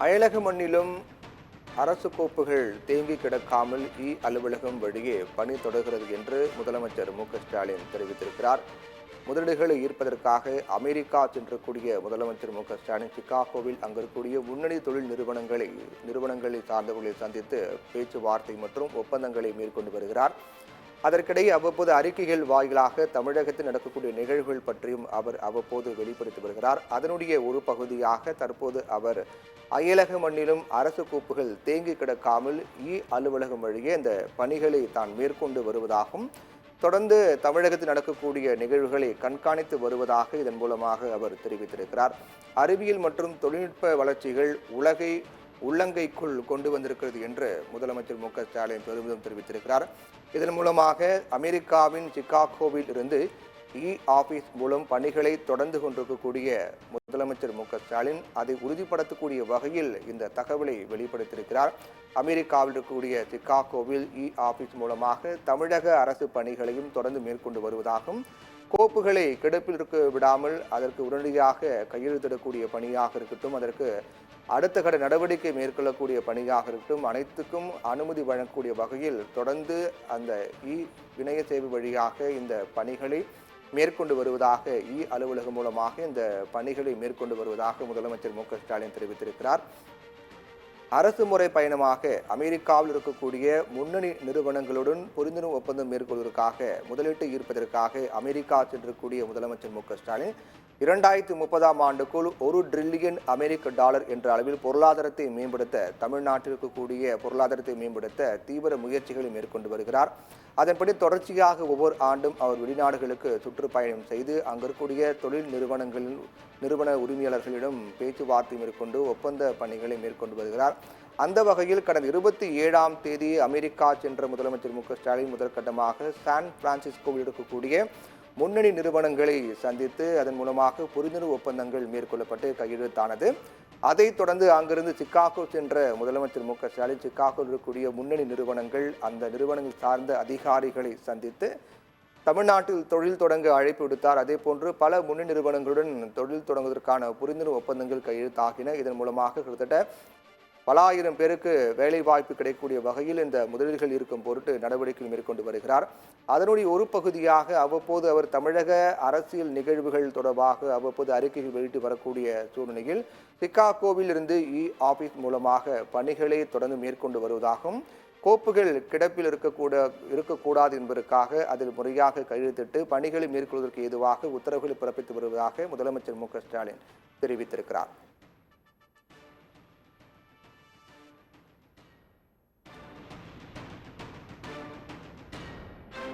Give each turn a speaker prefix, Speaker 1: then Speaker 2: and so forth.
Speaker 1: அயலக மண்ணிலும் அரசு கோப்புகள் தேங்கி கிடக்காமல் அலுவலகம் வழியே பணி தொடர்கிறது என்று முதலமைச்சர் மு.க.ஸ்டாலின் தெரிவித்திருக்கிறார். முதலீடுகளை ஈர்ப்பதற்காக அமெரிக்கா சென்றக்கூடிய முதலமைச்சர் மு.க.ஸ்டாலின் சிகாகோவில் அங்கு இருக்கக்கூடிய முன்னணி தொழில் நிறுவனங்களை சார்ந்தவர்களை சந்தித்து பேச்சுவார்த்தை மற்றும் ஒப்பந்தங்களை மேற்கொண்டு வருகிறார். அதற்கிடையே அவ்வப்போது அறிக்கைகள் வாயிலாக தமிழகத்தில் நடக்கக்கூடிய நிகழ்வுகள் பற்றியும் அவர் அவ்வப்போது வெளிப்படுத்தி வருகிறார். அதனுடைய ஒரு பகுதியாக தற்போது அவர் அயலக மண்ணிலும் அரசு கோப்புகள் தேங்கி கிடக்காமல் அலுவலகம் வழியே இந்த பணிகளை தான் மேற்கொண்டு வருவதாகவும் தொடர்ந்து தமிழகத்தில் நடக்கக்கூடிய நிகழ்வுகளை கண்காணித்து வருவதாக இதன் மூலமாக அவர் தெரிவித்திருக்கிறார். அறிவியல் மற்றும் தொழில்நுட்ப வளர்ச்சிகள் உலகை உள்ளங்கைக்குள் கொண்டு வந்திருக்கிறது என்று முதலமைச்சர் மு.க.ஸ்டாலின் பெருமிதம் தெரிவித்திருக்கிறார். இதன் மூலமாக அமெரிக்காவின் சிகாகோவில் இருந்து ஆபீஸ் மூலம் பணிகளை தொடர்ந்து கொண்டிருக்கக்கூடிய முதலமைச்சர் மு.க.ஸ்டாலின் அதை உறுதிப்படுத்தக்கூடிய வகையில் இந்த தகவலை வெளிப்படுத்தியிருக்கிறார். அமெரிக்காவில் இருக்கக்கூடிய சிகாகோவில் ஆபீஸ் மூலமாக தமிழக அரசு பணிகளையும் தொடர்ந்து மேற்கொண்டு வருவதாகவும் கோப்புகளை கிடப்பில் இருக்க விடாமல் அதற்கு உடனடியாக கையெழுத்திடக்கூடிய பணியாக இருக்கட்டும், அதற்கு அடுத்த கட்ட நடவடிக்கை மேற்கொள்ளக்கூடிய பணியாக இருக்கட்டும், அனைத்துக்கும் அனுமதி வழங்கக்கூடிய வகையில் தொடர்ந்து அந்த இணைய சேவை வழியாக இந்த பணிகளை மேற்கொண்டு வருவதாக அலுவலகம் மூலமாக இந்த பணிகளை மேற்கொண்டு வருவதாக முதலமைச்சர் மு.க.ஸ்டாலின் தெரிவித்திருக்கிறார். அரசு முறை பயணமாக அமெரிக்காவில் இருக்கக்கூடிய முன்னணி நிறுவனங்களுடன் புரிந்துணர்வு ஒப்பந்தம் மேற்கொள்வதற்காக முதலீட்டை ஈர்ப்பதற்காக அமெரிக்கா சென்றக்கூடிய முதலமைச்சர் மு.க.ஸ்டாலின் 2030ஆம் ஆண்டுக்குள் $1 டிரில்லியன் அமெரிக்க டாலர் என்ற அளவில் பொருளாதாரத்தை மேம்படுத்த தமிழ்நாட்டில் இருக்கக்கூடிய பொருளாதாரத்தை மேம்படுத்த தீவிர முயற்சிகளை மேற்கொண்டு வருகிறார். அதன்படி தொடர்ச்சியாக ஒவ்வொரு ஆண்டும் அவர் வெளிநாடுகளுக்கு சுற்றுப்பயணம் செய்து அங்கு இருக்கக்கூடிய தொழில் நிறுவன உரிமையாளர்களிடம் பேச்சுவார்த்தை மேற்கொண்டு ஒப்பந்த பணிகளை மேற்கொண்டு வருகிறார். அந்த வகையில் கடந்த 27ஆம் தேதி அமெரிக்கா சென்ற முதலமைச்சர் மு.க.ஸ்டாலின் முதற்கட்டமாக சான் பிரான்சிஸ்கோவில் இருக்கக்கூடிய முன்னணி நிறுவனங்களை சந்தித்து அதன் மூலமாக புரிந்துணர்வு ஒப்பந்தங்கள் மேற்கொள்ளப்பட்டு கையெழுத்தானது. அதைத் தொடர்ந்து அங்கிருந்து சிகாகோ சென்ற முதலமைச்சர் மு.க.ஸ்டாலின் சிகாகோவில் இருக்கக்கூடிய முன்னணி நிறுவனங்கள் அந்த நிறுவனங்கள் சார்ந்த அதிகாரிகளை சந்தித்து தமிழ்நாட்டில் தொழில் தொடங்க அழைப்பு விடுத்தார். அதே போன்று பல முன்னணி நிறுவனங்களுடன் தொழில் தொடங்குவதற்கான புரிந்துணர்வு ஒப்பந்தங்கள் கையெழுத்தாகின. இதன் மூலமாக கிட்டத்தட்ட பல ஆயிரம் பேருக்கு வேலை வாய்ப்பு கிடைக்கக்கூடிய வகையில் இந்த முதலீடுகள் இருக்கும் பொருட்டு நடவடிக்கைகள் மேற்கொண்டு வருகிறார். அதனுடைய ஒரு பகுதியாக அவ்வப்போது அவர் தமிழக அரசியல் நிகழ்வுகள் தொடர்பாக அவ்வப்போது அறிக்கைகள் வெளியிட்டு வரக்கூடிய சூழ்நிலையில் சிகாகோவில் இருந்து ஆபீஸ் மூலமாக பணிகளை தொடர்ந்து மேற்கொண்டு வருவதாகவும் கோப்புகள் கிடப்பில் இருக்கக்கூடாது என்பதற்காக அதில் முறையாக கையெழுத்திட்டு பணிகளை மேற்கொள்வதற்கு ஏதுவாக உத்தரவுகளை பிறப்பித்து வருவதாக முதலமைச்சர் மு.க.ஸ்டாலின் தெரிவித்திருக்கிறார்.